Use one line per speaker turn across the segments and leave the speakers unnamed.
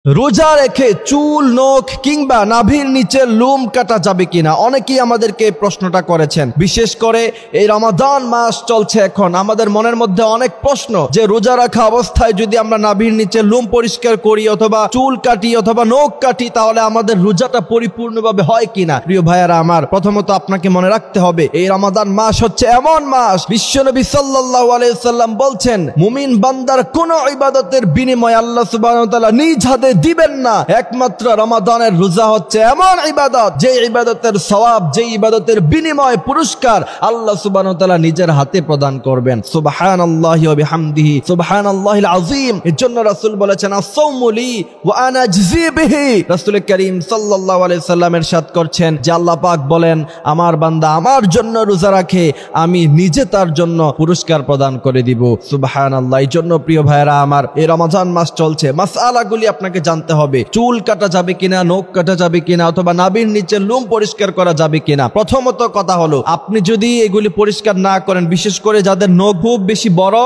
রোজা রেখে চুল, নখ কিংবা নাভির নিচে লোম কাটা যাবে কিনা, অনেকেই আমাদেরকে প্রশ্নটা করেছেন। বিশেষ করে এই রমাদান মাস চলছে, এখন আমাদের মনের মধ্যে অনেক প্রশ্ন যে রোজা রাখা অবস্থায় যদি আমরা নাভির নিচে লোম পরিষ্কার করি অথবা চুল কাটি অথবা নখ কাটি তাহলে আমাদের রোজাটা পরিপূর্ণভাবে হয় কিনা। প্রিয় ভাইয়ারা আমার, প্রথমত আপনাকে মনে রাখতে হবে এই রমাদান মাস হচ্ছে এমন মাস, বিশ্বনবী সাল্লাল্লাহু আলাইহি ওয়াসাল্লাম বলছেন মুমিন বান্দার কোন ইবাদতের বিনিময়ে আল্লাহ সুবহানাহু ওয়া তাআলা নিজ হাতে দিবেন না। একমাত্র রমাদানের রোজা হচ্ছে এমন ইবাদত যে ইবাদতের সওয়াব, যে ইবাদতের বিনিময় পুরস্কার আল্লাহ সুবহানাহু ওয়া তাআলা নিজের হাতে প্রদান করবেন। সুবহানাল্লাহি ওয়া বিহামদিহি সুবহানাল্লাহিল আযীম। এজন্য রাসূল বলেছেন আস-সাওমু লি ওয়া আনা আজজি বিহি। রাসূল করিম সাল্লাল্লাহু আলাইহি সাল্লাম ইরশাদ করছেন যে আল্লাহ পাক বলেন আমার বান্দা আমার জন্য রোজা রাখে, আমি নিজে তার জন্য পুরস্কার প্রদান করে দিব। সুবহানাল্লাহ। এজন্য প্রিয় ভাইরা আমার, এই রমজান মাস চলছে, মাসআলাগুলি আপনাকে জানতে হবে। চুল কাটা যাবে কিনা, নখ কাটা যাবে কিনা অথবা নাভির নিচে লোম পরিষ্কার করা যাবে কিনা। প্রথমত কথা হলো আপনি যদি এগুলি পরিষ্কার না করেন, বিশেষ করে যাদের নখ খুব বেশি বড়,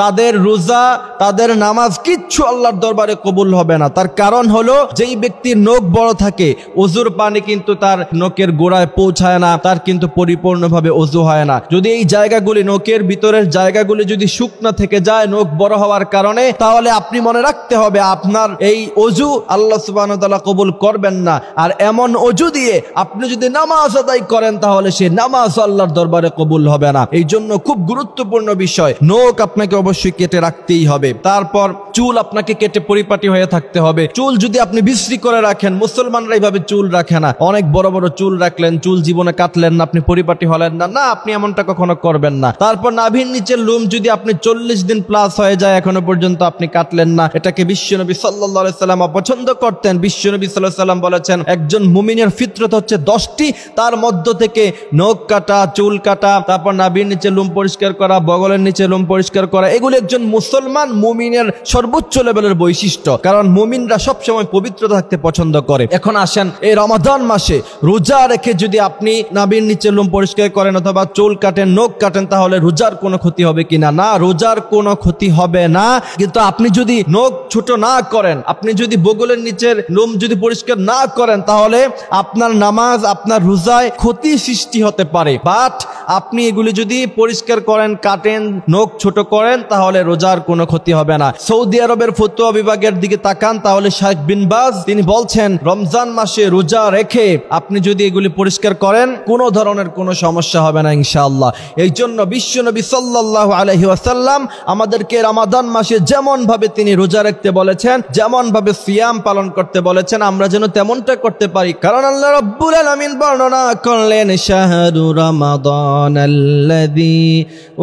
তাদের রোজা, তাদের নামাজ কিচ্ছু আল্লাহর দরবারে কবুল হবে না। তার কারণ হলো যেই ব্যক্তির নখ বড় থাকে ওযুর পানি কিন্তু তার নখের গোড়ায় পৌঁছায় না, তার কিন্তু পরিপূর্ণভাবে ওযু হয় না। যদি এই জায়গাগুলি, নখের ভিতরের জায়গাগুলি যদি শুকনা থেকে যায় নখ বড় হওয়ার কারণে, তাহলে আপনি মনে রাখতে হবে আপনার এই ওযু আল্লাহ সুবহানাহু ওয়া তাআলা কবুল করবেন না। আর এমন ওযু দিয়ে আপনি যদি নামাজ আদায় করেন তাহলে সেই নামাজ আল্লাহর দরবারে কবুল হবে না। এই জন্য খুব গুরুত্বপূর্ণ বিষয়, নখ আপনাকে অবশ্যই কেটে রাখতেই হবে। তারপর চুল আপনাকে কেটে পরিপাটি হয়ে থাকতে হবে। চুল যদি আপনি বিশ্রী করে রাখেন, মুসলমানরা এইভাবে চুল রাখে না, অনেক বড় বড় চুল রাখলেন, চুল জীবনে কাটলেন না, আপনি পরিপাটি হলেন না, না, আপনি এমনটা কখনো করবেন না। তারপর নাভির নিচের লোম যদি আপনি 40 দিন প্লাস হয়ে যায় এখনো পর্যন্ত আপনি কাটলেন না, এটাকে বিশ্বনবী সাল্লাল্লাহু আলাইহি সাল্লাম অপছন্দ করতেন। বিশ্বনবী সাল্লাল্লাহু আলাইহি সাল্লাম বলেছেন একজন মুমিনের ফিতরত হচ্ছে 10টি, তার মধ্য থেকে নখ কাটা, চুল কাটা, তারপর নাভির নিচে লোম পরিষ্কার করা, বগলের নিচে লোম পরিষ্কার করা, এগুলো একজন মুসলমান মুমিনের সর্বোচ্চ লেভেলের বৈশিষ্ট্য, কারণ মুমিনরা সবসময় পবিত্র থাকতে পছন্দ করে। এখন আসেন এই রমাদান মাসে রোজা রেখে যদি আপনি নাভির নিচে লোম পরিষ্কার করেন অথবা চুল কাটেন, নখ কাটেন তাহলে রোজার কোনো ক্ষতি হবে কিনা? না, রোজার কোনো ক্ষতি হবে না। কিন্তু আপনি যদি নখ ছোট না করেন, আপনি যদি বগলের নিচের লোম যদি পরিষ্কার না করেন তাহলে আপনার নামাজ, আপনার রোজায় ক্ষতি সৃষ্টি হতে পারে। বাট আপনি এগুলি যদি পরিষ্কার করেন, কাটেন, নখ ছোট করেন তাহলে রোজার কোনো ক্ষতি হবে না। সৌদি আরবের ফতোয়া বিভাগের দিকে তাকান তাহলে শেখ বিন বাজ তিনি বলছেন রমজান মাসে রোজা রেখে আপনি যদি এগুলি পরিষ্কার করেন কোনো ধরনের কোনো সমস্যা হবে না ইনশাআল্লাহ। এই জন্য বিশ্বনবী সাল্লাল্লাহু আলাইহি ওয়াসাল্লাম আমাদেরকে রমাদান মাসে যেমন ভাবে তিনি রোজা রাখতে বলেছেন, যেমন ভাবে সিয়াম পালন করতে বলেছেন, আমরা যেন তেমনটা করতে পারি। কারণ আল্লাহ রাব্বুল আলামিন বর্ণনা করলেন শাহরু রমাদানাল্লাযী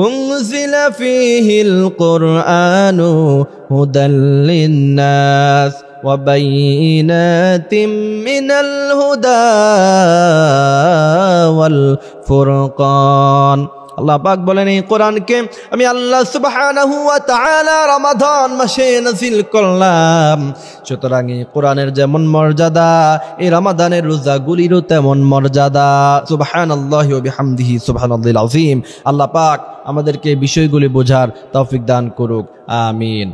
উনজিলা ফীহিল কুরআনু হুদাল লিন-নাস ওয়া বাইয়িনাতিম মিনাল হুদা ওয়াল ফুরকান। আল্লাহ পাক বলেন এই কোরআনকে আমি আল্লাহ সুবহানাহু ওয়া তাআলা রমাদান মাসে নাযিল করলাম। সুতরাং এই কোরআনের যেমন মর্যাদা এই রমাদানের রোজাগুলিরও তেমন মর্যাদা। সুবহানাল্লাহি ওয়া বিহামদিহি সুবহানাল্লাহিল আযীম। আল্লাহ পাক আমাদেরকে বিষয়গুলি বোঝার তৌফিক দান করুক। আমিন।